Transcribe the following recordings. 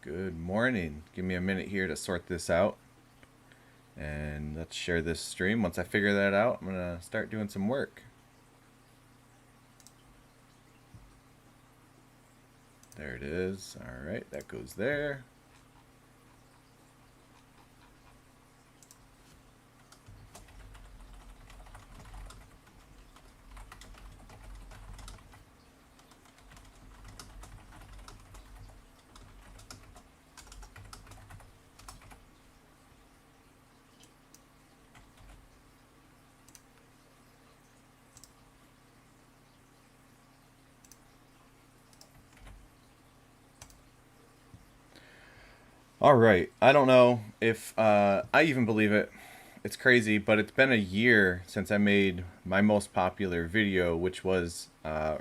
Good morning. Give me a minute here to sort this out. And let's share this stream. Once I figure that out, I'm going to start doing some work. There it is. All right, that goes there. All right. I don't know if I even believe it. It's crazy, but it's been a year since I made my most popular video, which was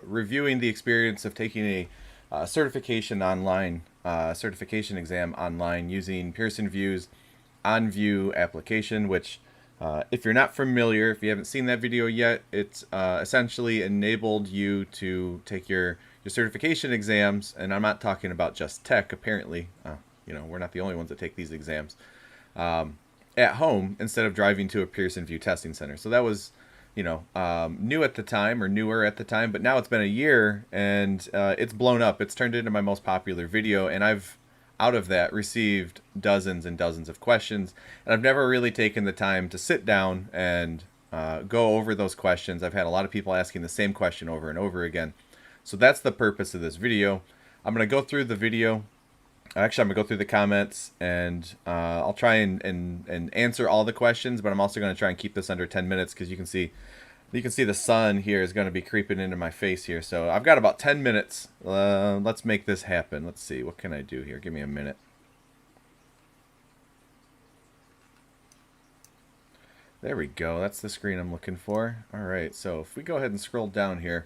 reviewing the experience of taking a certification online, certification exam online using Pearson VUE's OnView application, which if you're not familiar, if you haven't seen that video yet, it's essentially enabled you to take your certification exams, and I'm not talking about just tech, apparently. We're not the only ones that take these exams at home instead of driving to a Pearson VUE testing center. So that was, new at the time, or newer at the time, but now it's been a year and it's blown up. It's turned into my most popular video, and I've, out of that, received dozens and dozens of questions, and I've never really taken the time to sit down and go over those questions. I've had a lot of people asking the same question over and over again. So that's the purpose of this video. I'm going to go through the video. Actually, I'm going to go through the comments, and I'll try and answer all the questions, but I'm also going to try and keep this under 10 minutes because you can see the sun here is going to be creeping into my face here. So I've got about 10 minutes. Let's make this happen. Let's see. What can I do here? Give me a minute. There we go. That's the screen I'm looking for. All right. So if we go ahead and scroll down here.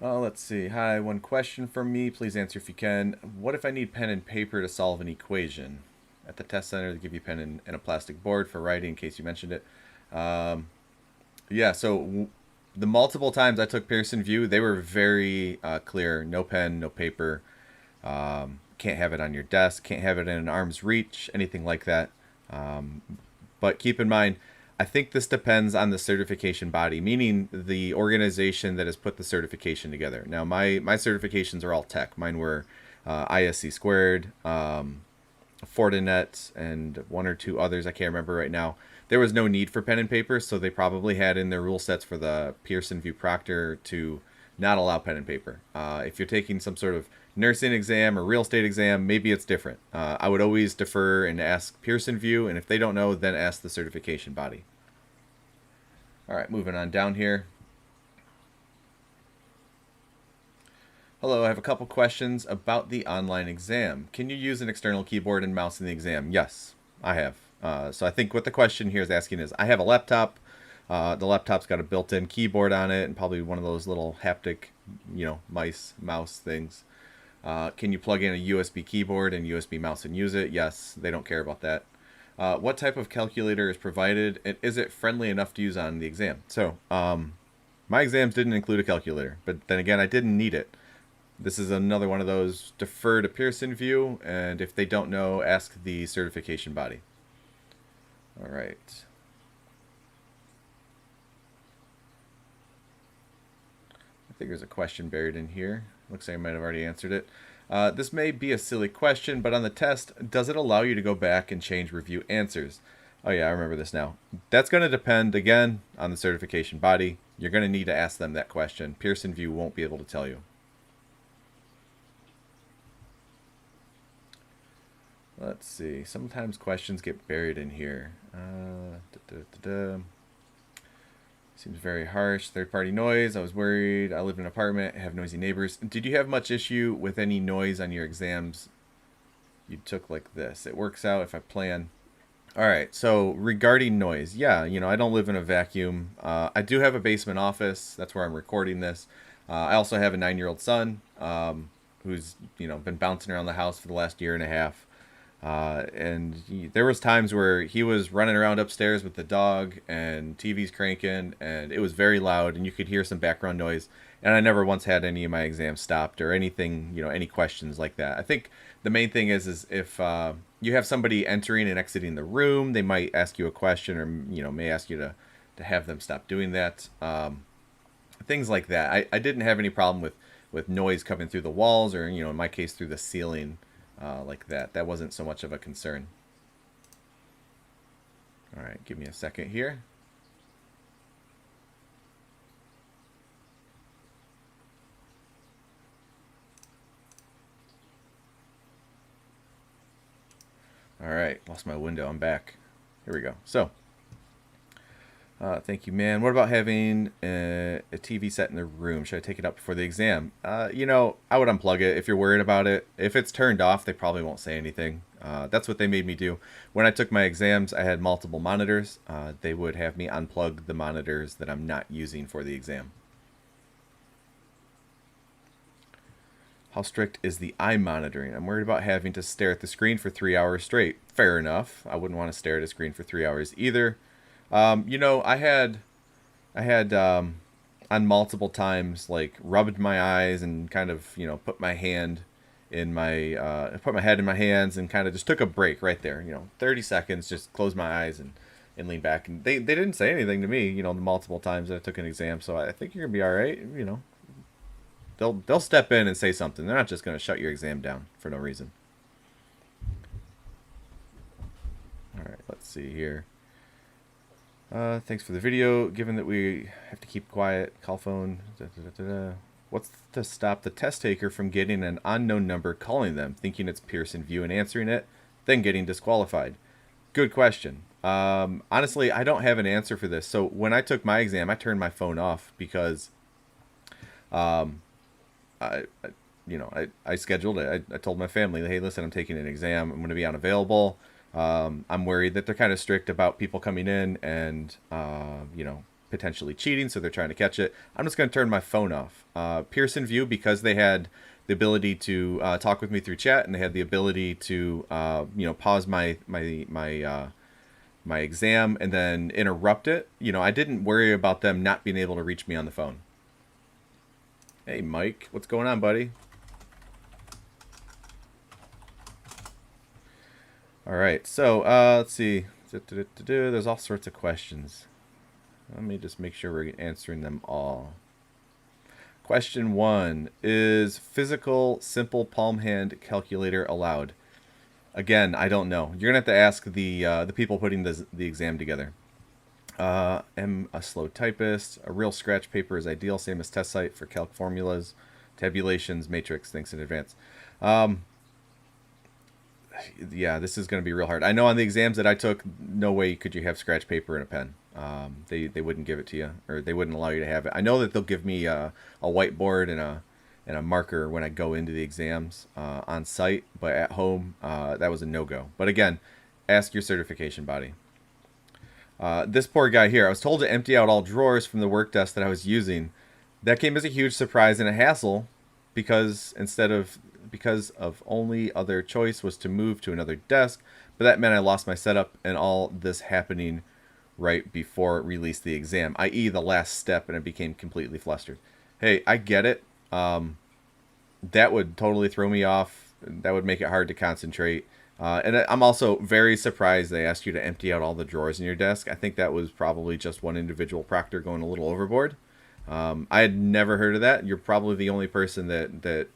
Let's see. Hi, one question from me. Please answer if you can. What if I need pen and paper to solve an equation? At the test center, they give you pen and a plastic board for writing, in case you mentioned it. Yeah, so the multiple times I took Pearson VUE, they were very clear. No pen, no paper. Can't have it on your desk. Can't have it in an arm's reach, anything like that. But keep in mind, I think this depends on the certification body, meaning the organization that has put the certification together. Now, my certifications are all tech. Mine were ISC squared, Fortinet, and one or two others I can't remember right now. There was no need for pen and paper, so they probably had in their rule sets for the Pearson VUE Proctor to not allow pen and paper. If you're taking some sort of nursing exam or real estate exam, maybe it's different. I would always defer and ask Pearson VUE, and if they don't know, then ask the certification body. All right, moving on down here. Hello, I have a couple questions about the online exam. Can you use an external keyboard and mouse in the exam? Yes, I have. So I think what the question here is asking is, I have a laptop. The laptop's got a built-in keyboard on it and probably one of those little haptic, mouse things. Can you plug in a USB keyboard and USB mouse and use it? Yes, they don't care about that. What type of calculator is provided, and is it friendly enough to use on the exam? So, my exams didn't include a calculator, but then again, I didn't need it. This is another one of those defer to Pearson VUE, and if they don't know, ask the certification body. All right. I think there's a question buried in here. Looks like I might have already answered it. This may be a silly question, but on the test, does it allow you to go back and change review answers? Oh yeah, I remember this now. That's going to depend, again, on the certification body. You're going to need to ask them that question. Pearson VUE won't be able to tell you. Let's see. Sometimes questions get buried in here. Seems very harsh. Third-party noise. I was worried. I live in an apartment. Have noisy neighbors. Did you have much issue with any noise on your exams you took like this? It works out if I plan. All right. So regarding noise, yeah, I don't live in a vacuum. I do have a basement office. That's where I'm recording this. I also have a 9-year-old son who's, been bouncing around the house for the last year and a half. There was times where he was running around upstairs with the dog and TV's cranking, and it was very loud, and you could hear some background noise. and I never once had any of my exams stopped or anything, any questions like that. I think the main thing is if you have somebody entering and exiting the room, they might ask you a question, or may ask you to have them stop doing that. Things like that. I didn't have any problem with noise coming through the walls, or in my case through the ceiling, like that. That wasn't so much of a concern. All right, give me a second here. All right, lost my window. I'm back. Here we go. So, thank you, man. What about having a TV set in the room? Should I take it up before the exam? I would unplug it if you're worried about it. If it's turned off, they probably won't say anything. That's what they made me do. When I took my exams, I had multiple monitors. They would have me unplug the monitors that I'm not using for the exam. How strict is the eye monitoring? I'm worried about having to stare at the screen for 3 hours straight. Fair enough. I wouldn't want to stare at a screen for 3 hours either. I had on multiple times like rubbed my eyes and kind of put my hand in my put my head in my hands and kind of just took a break right there. 30 seconds, just close my eyes and lean back. And they didn't say anything to me. The multiple times that I took an exam. So I think you're gonna be all right. They'll step in and say something. They're not just gonna shut your exam down for no reason. All right, let's see here. Thanks for the video. Given that we have to keep quiet, call phone. What's to stop the test taker from getting an unknown number calling them, thinking it's Pearson VUE and answering it, then getting disqualified? Good question. Honestly, I don't have an answer for this. So when I took my exam, I turned my phone off because, I scheduled it. I told my family, hey, listen, I'm taking an exam. I'm going to be unavailable. I'm worried that they're kind of strict about people coming in and, potentially cheating, so they're trying to catch it. I'm just going to turn my phone off. Pearson VUE, because they had the ability to talk with me through chat, and they had the ability to, pause my exam and then interrupt it. I didn't worry about them not being able to reach me on the phone. Hey, Mike, what's going on, buddy? All right, so let's see. There's all sorts of questions. Let me just make sure we're answering them all. Question 1, is physical simple palm hand calculator allowed? Again, I don't know. You're gonna have to ask the people putting the exam together. Am a slow typist. A real scratch paper is ideal, same as test site for calc formulas, tabulations, matrix. Thanks in advance. Yeah, this is going to be real hard. I know on the exams that I took, no way could you have scratch paper and a pen. They wouldn't give it to you, or they wouldn't allow you to have it. I know that they'll give me a whiteboard and a marker when I go into the exams on site, but at home, that was a no-go. But again, ask your certification body. This poor guy here, I was told to empty out all drawers from the work desk that I was using. That came as a huge surprise and a hassle because of only other choice was to move to another desk, but that meant I lost my setup, and all this happening right before it released the exam, i.e. the last step, and it became completely flustered. Hey, I get it. That would totally throw me off. That would make it hard to concentrate. And I'm also very surprised they asked you to empty out all the drawers in your desk. I think that was probably just one individual proctor going a little overboard. I had never heard of that. You're probably the only person that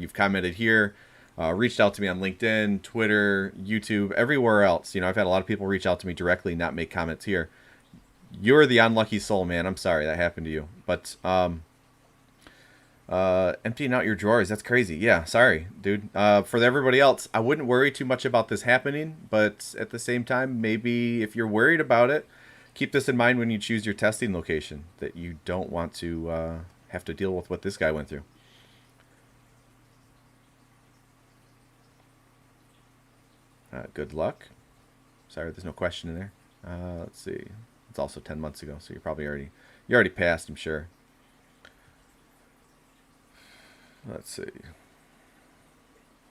you've commented here, reached out to me on LinkedIn, Twitter, YouTube, everywhere else. I've had a lot of people reach out to me directly, not make comments here. You're the unlucky soul, man. I'm sorry that happened to you. But emptying out your drawers, that's crazy. Yeah, sorry, dude. For everybody else, I wouldn't worry too much about this happening, but at the same time, maybe if you're worried about it, keep this in mind when you choose your testing location, that you don't want to have to deal with what this guy went through. Good luck. Sorry, there's no question in there. Let's see. It's also 10 months ago, so you already passed, I'm sure. Let's see.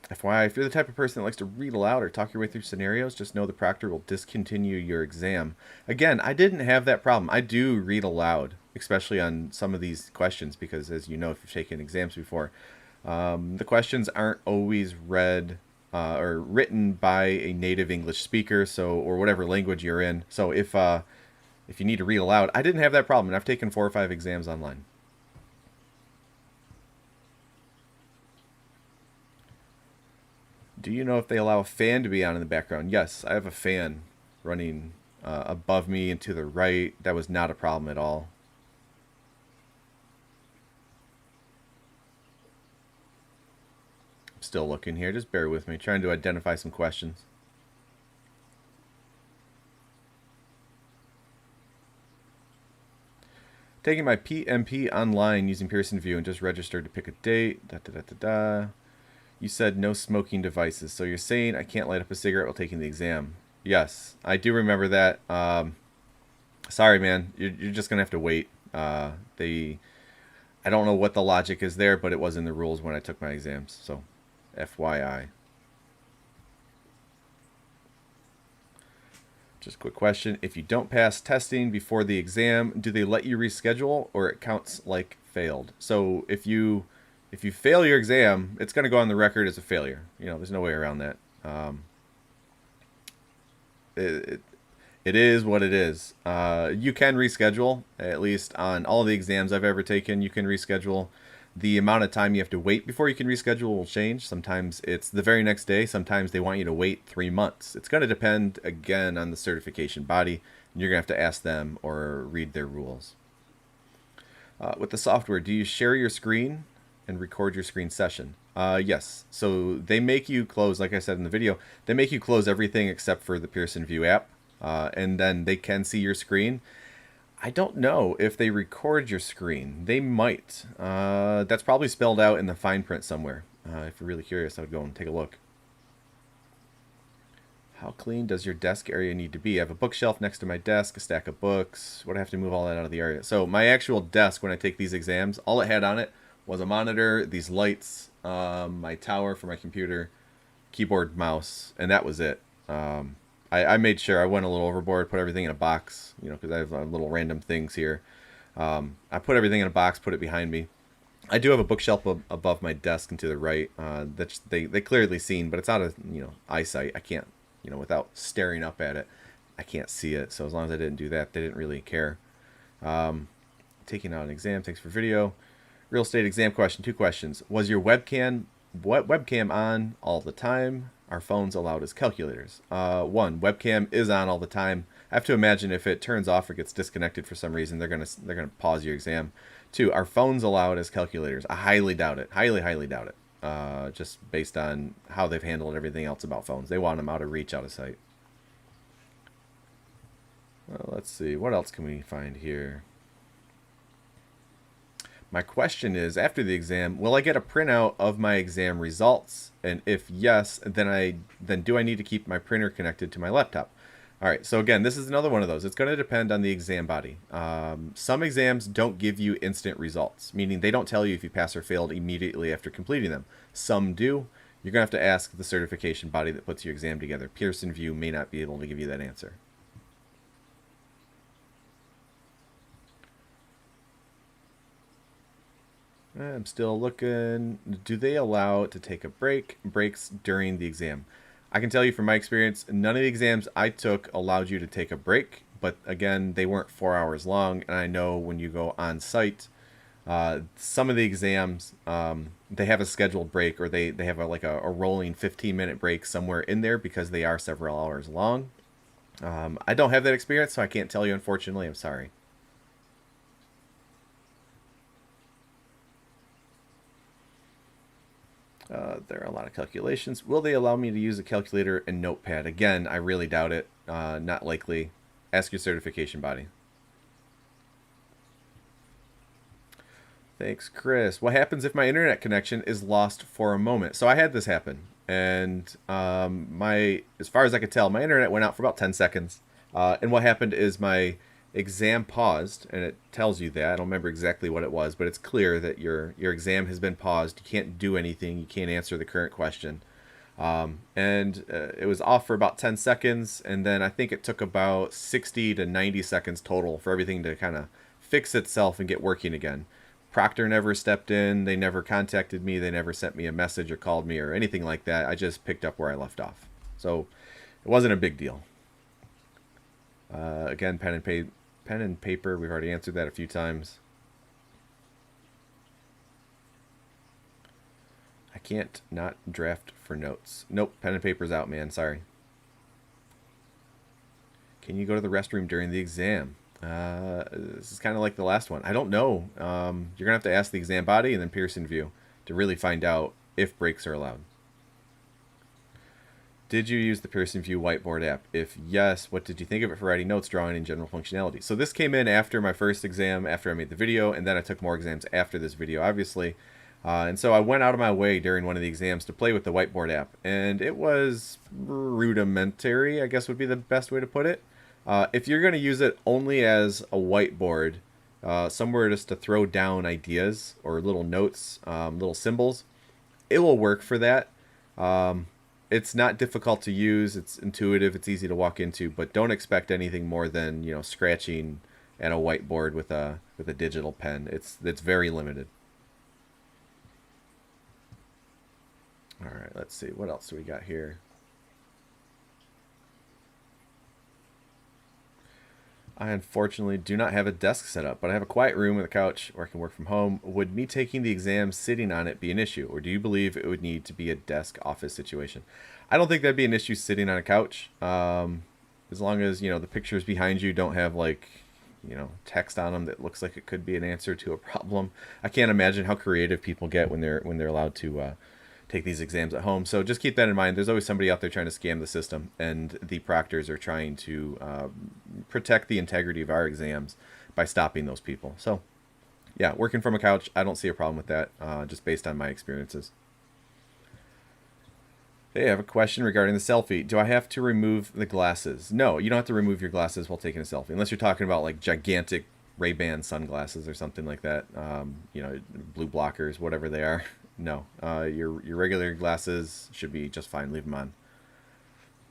FYI, if you're the type of person that likes to read aloud or talk your way through scenarios, just know the proctor will discontinue your exam. Again, I didn't have that problem. I do read aloud, especially on some of these questions, because as you know, if you've taken exams before, the questions aren't always read or written by a native English speaker, so or whatever language you're in. So if you need to read aloud, I didn't have that problem, and I've taken 4 or 5 exams online. Do you know if they allow a fan to be on in the background? Yes, I have a fan running above me and to the right. That was not a problem at all. I'm still looking here. Just bear with me. Trying to identify some questions. Taking my PMP online using Pearson VUE and just registered to pick a date. Da, da, da, da, da. You said no smoking devices, so you're saying I can't light up a cigarette while taking the exam. Yes, I do remember that. Sorry, man. You're just going to have to wait. I don't know what the logic is there, but it was in the rules when I took my exams, so FYI. Just a quick question. If you don't pass testing before the exam, do they let you reschedule or it counts like failed? So if you fail your exam, it's going to go on the record as a failure. You know, there's no way around that. It is what it is. You can reschedule, at least on all the exams I've ever taken. You can reschedule. The amount of time you have to wait before you can reschedule will change. Sometimes it's the very next day. Sometimes they want you to wait 3 months. It's going to depend, again, on the certification body. And you're going to have to ask them or read their rules. With the software, do you share your screen and record your screen session? Yes. So they make you close, like I said in the video, they make you close everything except for the Pearson VUE app. And then they can see your screen. I don't know if they record your screen. They might. That's probably spelled out in the fine print somewhere. If you're really curious, I would go and take a look. How clean does your desk area need to be? I have a bookshelf next to my desk, a stack of books. Would I have to move all that out of the area? So my actual desk, when I take these exams, all it had on it was a monitor, these lights, my tower for my computer, keyboard, mouse, and that was it. I made sure I went a little overboard, put everything in a box, you know, because I have little random things here. I put everything in a box, put it behind me. I do have a bookshelf above my desk and to the right. That they clearly seen, but it's out of eyesight. I can't, without staring up at it, I can't see it. So as long as I didn't do that, they didn't really care. Taking out an exam. Thanks for video. Real estate exam question. 2 questions. Was your webcam on all the time? Are phones allowed as calculators? 1, webcam is on all the time. I have to imagine if it turns off or gets disconnected for some reason, they're gonna pause your exam. 2, are phones allowed as calculators? I highly doubt it. Highly doubt it. Just based on how they've handled everything else about phones. They want them out of reach, out of sight. Well, let's see. What else can we find here? My question is, after the exam, will I get a printout of my exam results? And if yes, then do I need to keep my printer connected to my laptop? All right, so again, this is another one of those. It's going to depend on the exam body. Some exams don't give you instant results, meaning they don't tell you if you pass or failed immediately after completing them. Some do. You're going to have to ask the certification body that puts your exam together. Pearson VUE may not be able to give you that answer. I'm still looking. Do they allow to take breaks during the exam? I can tell you from my experience, none of the exams I took allowed you to take a break. But again, they weren't 4 hours long. And I know when you go on site, some of the exams, they have a scheduled break, or they have a rolling 15-minute break somewhere in there because they are several hours long. I don't have that experience, so I can't tell you, unfortunately. I'm sorry. There are a lot of calculations. Will they allow me to use a calculator and notepad? Again, I really doubt it. Not likely. Ask your certification body. Thanks, Chris. What happens if my internet connection is lost for a moment? So I had this happen, and as far as I could tell, my internet went out for about 10 seconds. And what happened is my exam paused, and it tells you that. I don't remember exactly what it was, but it's clear that your exam has been paused. You can't do anything. You can't answer the current question. And it was off for about 10 seconds, and then I think it took about 60 to 90 seconds total for everything to kind of fix itself and get working again. Proctor never stepped in, they never contacted me, they never sent me a message or called me or anything like that. I just picked up where I left off. So it wasn't a big deal. Again, pen and paper, we've already answered that a few times. I can't not draft for notes. Nope, pen and paper's out, man. Sorry. Can you go to the restroom during the exam? This is kind of like the last one. I don't know. You're going to have to ask the exam body and then Pearson VUE to really find out if breaks are allowed. Did you use the Pearson VUE Whiteboard app? If yes, what did you think of it for writing notes, drawing, and general functionality? So this came in after my first exam, after I made the video, and then I took more exams after this video, obviously. And so I went out of my way during one of the exams to play with the Whiteboard app, and it was rudimentary, I guess would be the best way to put it. If you're going to use it only as a whiteboard, somewhere just to throw down ideas or little notes, little symbols, it will work for that. It's not difficult to use. It's intuitive. It's easy to walk into, but don't expect anything more than, you know, scratching at a whiteboard with a digital pen. It's very limited. All right, let's see. What else do we got here? I unfortunately do not have a desk set up, but I have a quiet room with a couch where I can work from home. Would me taking the exam sitting on it be an issue, or do you believe it would need to be a desk office situation? I don't think that'd be an issue sitting on a couch, as long as, you know, the pictures behind you don't have, like, you know, text on them that looks like it could be an answer to a problem. I can't imagine how creative people get when they're allowed to take these exams at home. So just keep that in mind. There's always somebody out there trying to scam the system, and the proctors are trying to protect the integrity of our exams by stopping those people. So yeah, working from a couch, I don't see a problem with that, just based on my experiences. Hey, I have a question regarding the selfie. Do I have to remove the glasses? No, you don't have to remove your glasses while taking a selfie, unless you're talking about like gigantic Ray-Ban sunglasses or something like that. You know, blue blockers, whatever they are. No, your regular glasses should be just fine. Leave them on.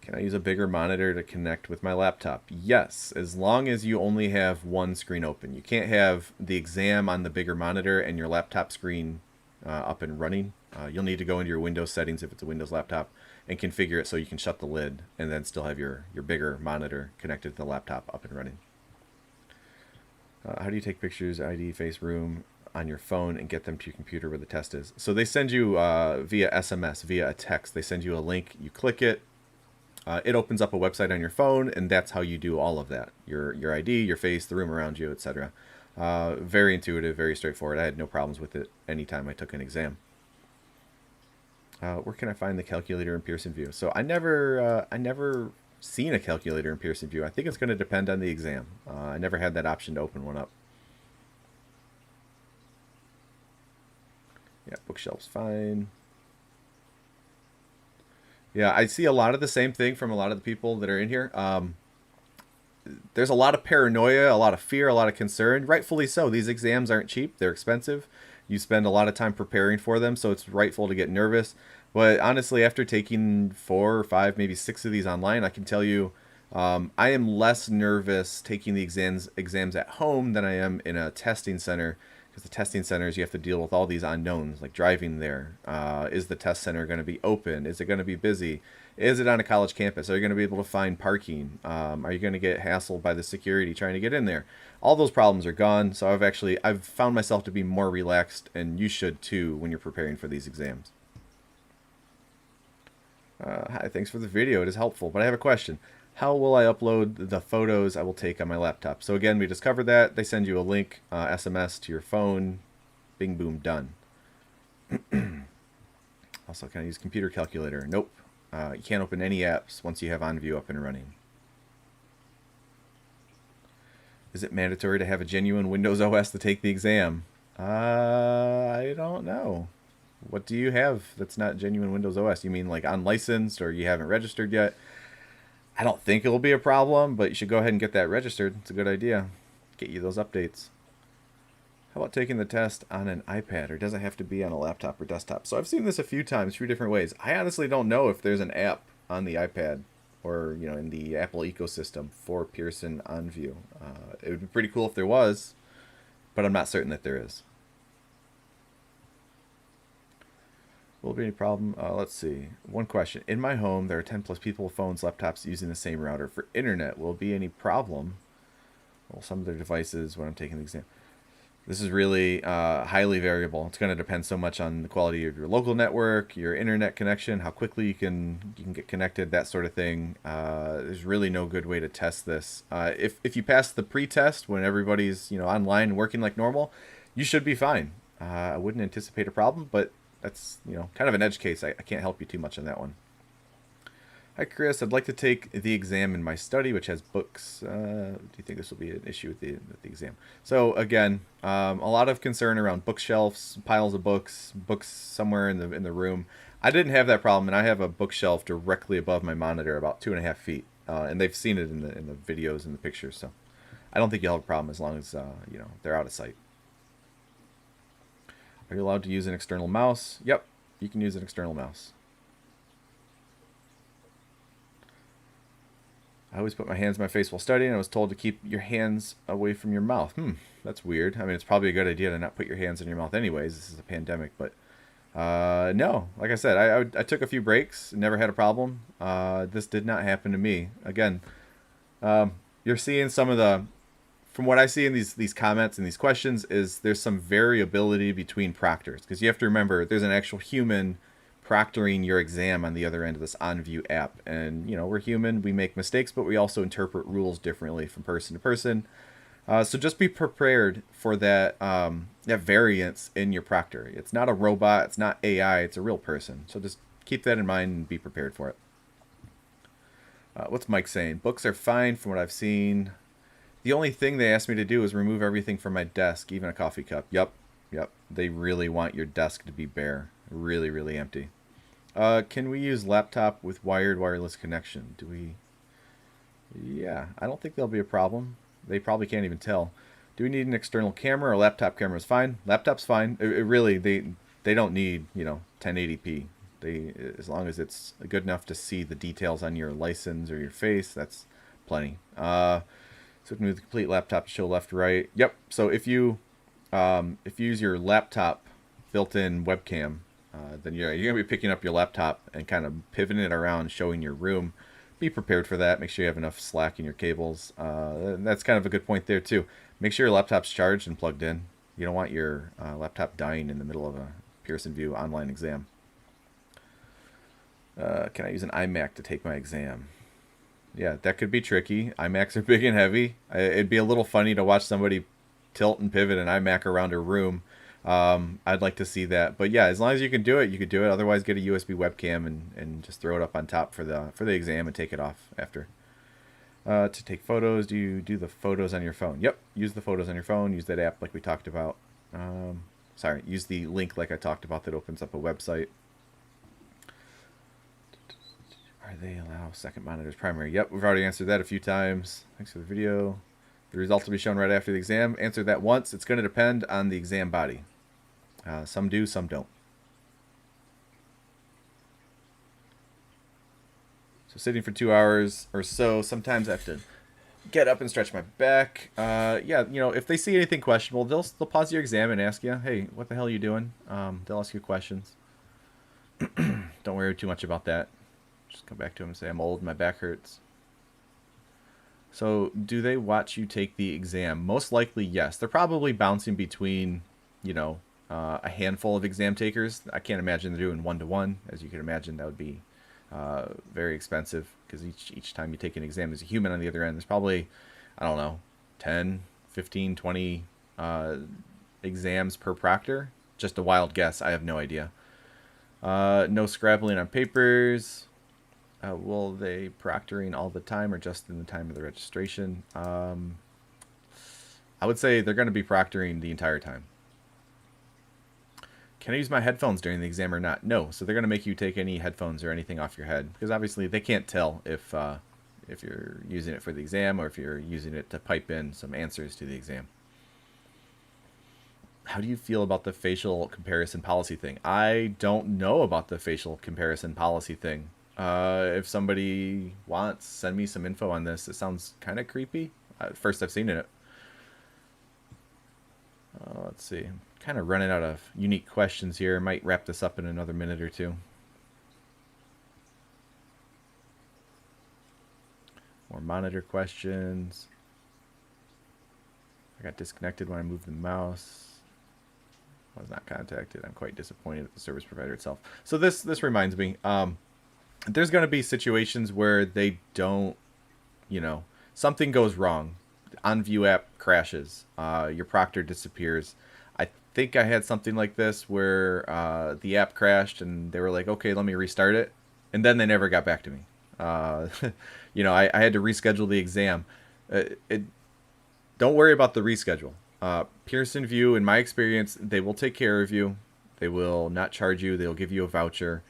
Can I use a bigger monitor to connect with my laptop? Yes, as long as you only have one screen open. You can't have the exam on the bigger monitor and your laptop screen up and running. You'll need to go into your Windows settings if it's a Windows laptop and configure it so you can shut the lid and then still have your bigger monitor connected to the laptop up and running. How do you take pictures, ID, face, room on your phone and get them to your computer where the test is? So they send you via SMS, via a text. They send you a link. You click it. It opens up a website on your phone, and that's how you do all of that. Your ID, your face, the room around you, etc. Very intuitive, very straightforward. I had no problems with it anytime I took an exam. Where can I find the calculator in Pearson VUE? So I never seen a calculator in Pearson VUE. I think it's going to depend on the exam. I never had that option to open one up. Yeah, bookshelf's fine. Yeah, I see a lot of the same thing from a lot of the people that are in here. There's a lot of paranoia, a lot of fear, a lot of concern. Rightfully so. These exams aren't cheap. They're expensive. You spend a lot of time preparing for them, so it's rightful to get nervous. But honestly, after taking 4 or 5, maybe 6 of these online, I can tell you I am less nervous taking the exams at home than I am in a testing center. Because the testing centers, you have to deal with all these unknowns, like driving there. Is the test center going to be open? Is it going to be busy? Is it on a college campus? Are you going to be able to find parking? Are you going to get hassled by the security trying to get in there? All those problems are gone. So I've found myself to be more relaxed, and you should too when you're preparing for these exams. Hi, thanks for the video. It is helpful, but I have a question. How will I upload the photos I will take on my laptop? So again, we just covered that. They send you a link, SMS to your phone. Bing, boom, done. Also, can I use computer calculator? Nope. You can't open any apps once you have OnView up and running. Is it mandatory to have a genuine Windows OS to take the exam? I don't know. What do you have that's not genuine Windows OS? You mean like unlicensed, or you haven't registered yet? I don't think it'll be a problem, but you should go ahead and get that registered. It's a good idea. Get you those updates. How about taking the test on an iPad, or does it have to be on a laptop or desktop? So I've seen this a few times, 2 different ways. I honestly don't know if there's an app on the iPad or in the Apple ecosystem for Pearson OnView. It would be pretty cool if there was, but I'm not certain that there is. Will there be any problem? Let's see. One question. In my home, there are 10 plus people with phones, laptops using the same router for internet. Will there be any problem? Well, some of their devices when I'm taking the exam. This is really highly variable. It's going to depend so much on the quality of your local network, your internet connection, how quickly you can get connected, that sort of thing. There's really no good way to test this. If you pass the pre-test when everybody's online and working like normal, you should be fine. I wouldn't anticipate a problem, but that's kind of an edge case. I can't help you too much on that one. Hi, Chris. I'd like to take the exam in my study, which has books. Do you think this will be an issue with the exam? So again, a lot of concern around bookshelves, piles of books somewhere in the room. I didn't have that problem, and I have a bookshelf directly above my monitor, about 2.5 feet, and they've seen it in the videos and the pictures. So I don't think you'll have a problem as long as they're out of sight. Are you allowed to use an external mouse? Yep, you can use an external mouse. I always put my hands in my face while studying. I was told to keep your hands away from your mouth. That's weird. I mean, it's probably a good idea to not put your hands in your mouth anyways. This is a pandemic, but no. Like I said, I took a few breaks, never had a problem. This did not happen to me. Again, you're seeing some of the, from what I see in these comments and these questions, is there's some variability between proctors, because you have to remember there's an actual human proctoring your exam on the other end of this OnView app, and we're human, we make mistakes, but we also interpret rules differently from person to person. So just be prepared for that that variance in your proctor. It's not a robot, it's not AI, it's a real person. So just keep that in mind and be prepared for it. What's Mike saying? Books are fine from what I've seen. The only thing they asked me to do is remove everything from my desk, even a coffee cup. Yep. They really want your desk to be bare, really, really empty. Can we use laptop with wired wireless connection? Do we? Yeah, I don't think there'll be a problem. They probably can't even tell. Do we need an external camera, or laptop camera is fine? Laptop's fine. It really, they don't need 1080p. As long as it's good enough to see the details on your license or your face, that's plenty. So we can move the complete laptop to show left, right. Yep. So if you use your laptop built-in webcam, then you're going to be picking up your laptop and kind of pivoting it around, showing your room. Be prepared for that. Make sure you have enough slack in your cables. That's kind of a good point there, too. Make sure your laptop's charged and plugged in. You don't want your laptop dying in the middle of a Pearson VUE online exam. Can I use an iMac to take my exam? Yeah, that could be tricky. iMacs are big and heavy. It'd be a little funny to watch somebody tilt and pivot an iMac around a room. I'd like to see that, but yeah, as long as you can do it, you could do it. Otherwise, get a USB webcam and just throw it up on top for the exam and take it off after. To take photos, do you do the photos on your phone? Yep, use the photos on your phone. Use that app like we talked about. Use the link like I talked about that opens up a website. Are they allow second monitors primary? Yep, we've already answered that a few times. Thanks for the video. The results will be shown right after the exam. Answer that once. It's going to depend on the exam body. Some do, some don't. So sitting for 2 hours or so, sometimes I have to get up and stretch my back. If they see anything questionable, they'll pause your exam and ask you, hey, what the hell are you doing? They'll ask you questions. Don't worry too much about that. Just come back to them and say, I'm old, my back hurts. So do they watch you take the exam? Most likely, yes. They're probably bouncing between, a handful of exam takers. I can't imagine they're doing one-to-one. As you can imagine, that would be very expensive, because each time you take an exam, there's a human on the other end. There's probably, 10, 15, 20 exams per proctor. Just a wild guess. I have no idea. No scrabbling on papers. Will they proctoring all the time or just in the time of the registration? I would say they're going to be proctoring the entire time. Can I use my headphones during the exam or not? No. So they're going to make you take any headphones or anything off your head, because obviously they can't tell if you're using it for the exam or if you're using it to pipe in some answers to the exam. How do you feel about the facial comparison policy thing? I don't know about the facial comparison policy thing. If somebody wants, send me some info on this. It sounds kind of creepy. First I've seen it. Let's see. I'm kind of running out of unique questions here. Might wrap this up in another minute or two. More monitor questions. I got disconnected when I moved the mouse. I was not contacted. I'm quite disappointed at the service provider itself. So this reminds me. There's going to be situations where they don't, something goes wrong. OnView app crashes. Your Proctor disappears. I think I had something like this where the app crashed and they were like, okay, let me restart it. And then they never got back to me. I had to reschedule the exam. Don't worry about the reschedule. Pearson VUE, in my experience, they will take care of you. They will not charge you. They'll give you a voucher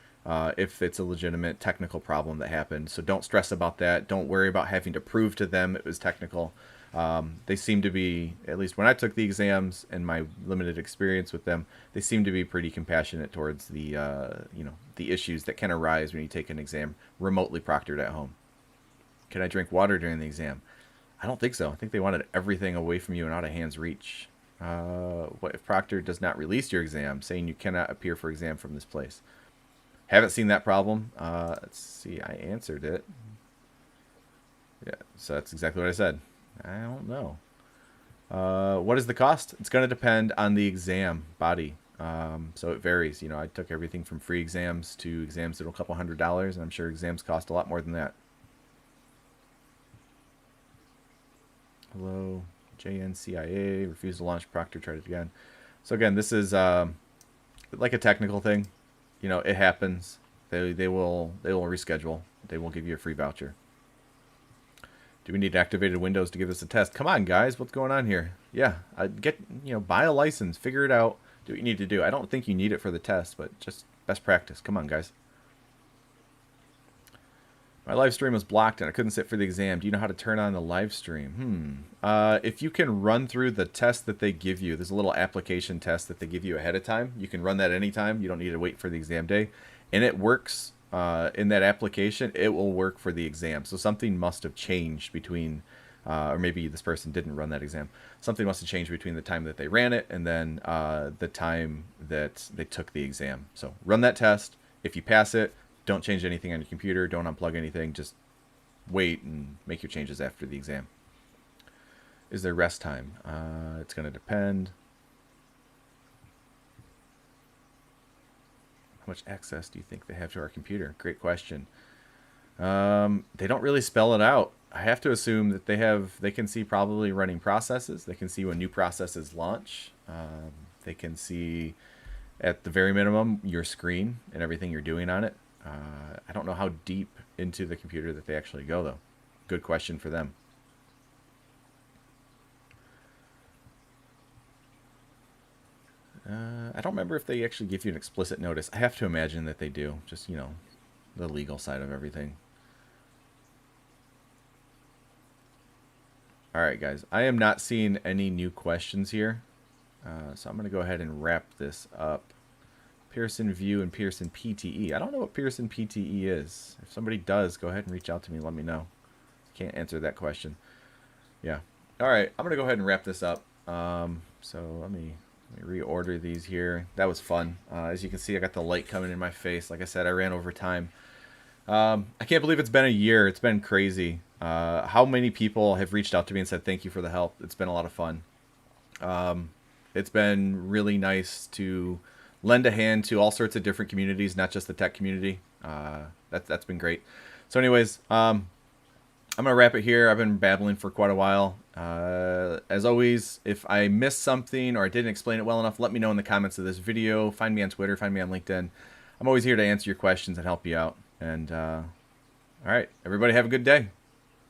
if it's a legitimate technical problem that happened. So don't stress about that. Don't worry about having to prove to them it was technical. They seem to be, at least when I took the exams and my limited experience with them, they seem to be pretty compassionate towards the the issues that can arise when you take an exam remotely proctored at home. Can I drink water during the exam? I don't think so. I think they wanted everything away from you and out of hand's reach. What if Proctor does not release your exam, saying you cannot appear for exam from this place? Haven't seen that problem. Let's see. I answered it. Yeah, so that's exactly what I said. I don't know. What is the cost? It's going to depend on the exam body. So it varies. I took everything from free exams to exams that are a couple $100s, and I'm sure exams cost a lot more than that. Hello, JNCIA, refused to launch Proctor, tried it again. So again, this is like a technical thing. It happens. They will reschedule. They will give you a free voucher. Do we need activated Windows to give this a test? Come on, guys, what's going on here? Yeah, buy a license, figure it out, do what you need to do. I don't think you need it for the test, but just best practice. Come on, guys. My live stream was blocked and I couldn't sit for the exam. Do you know how to turn on the live stream? If you can run through the test that they give you, there's a little application test that they give you ahead of time. You can run that anytime. You don't need to wait for the exam day. And it works in that application. It will work for the exam. So something must have changed between, or maybe this person didn't run that exam. Something must have changed between the time that they ran it and then the time that they took the exam. So run that test. If you pass it, don't change anything on your computer. Don't unplug anything. Just wait and make your changes after the exam. Is there rest time? It's going to depend. How much access do you think they have to our computer? Great question. They don't really spell it out. I have to assume that they can see probably running processes. They can see when new processes launch. They can see, at the very minimum, your screen and everything you're doing on it. I don't know how deep into the computer that they actually go, though. Good question for them. I don't remember if they actually give you an explicit notice. I have to imagine that they do. Just, the legal side of everything. All right, guys. I am not seeing any new questions here. So I'm going to go ahead and wrap this up. Pearson VUE and Pearson PTE. I don't know what Pearson PTE is. If somebody does, go ahead and reach out to me and let me know. Can't answer that question. Yeah. All right. I'm going to go ahead and wrap this up. So let me reorder these here. That was fun. As you can see, I got the light coming in my face. Like I said, I ran over time. I can't believe it's been a year. It's been crazy. How many people have reached out to me and said thank you for the help. It's been a lot of fun. It's been really nice to lend a hand to all sorts of different communities, not just the tech community. That's been great. So anyways, I'm going to wrap it here. I've been babbling for quite a while. As always, if I missed something or I didn't explain it well enough, let me know in the comments of this video. Find me on Twitter. Find me on LinkedIn. I'm always here to answer your questions and help you out. And all right, everybody have a good day.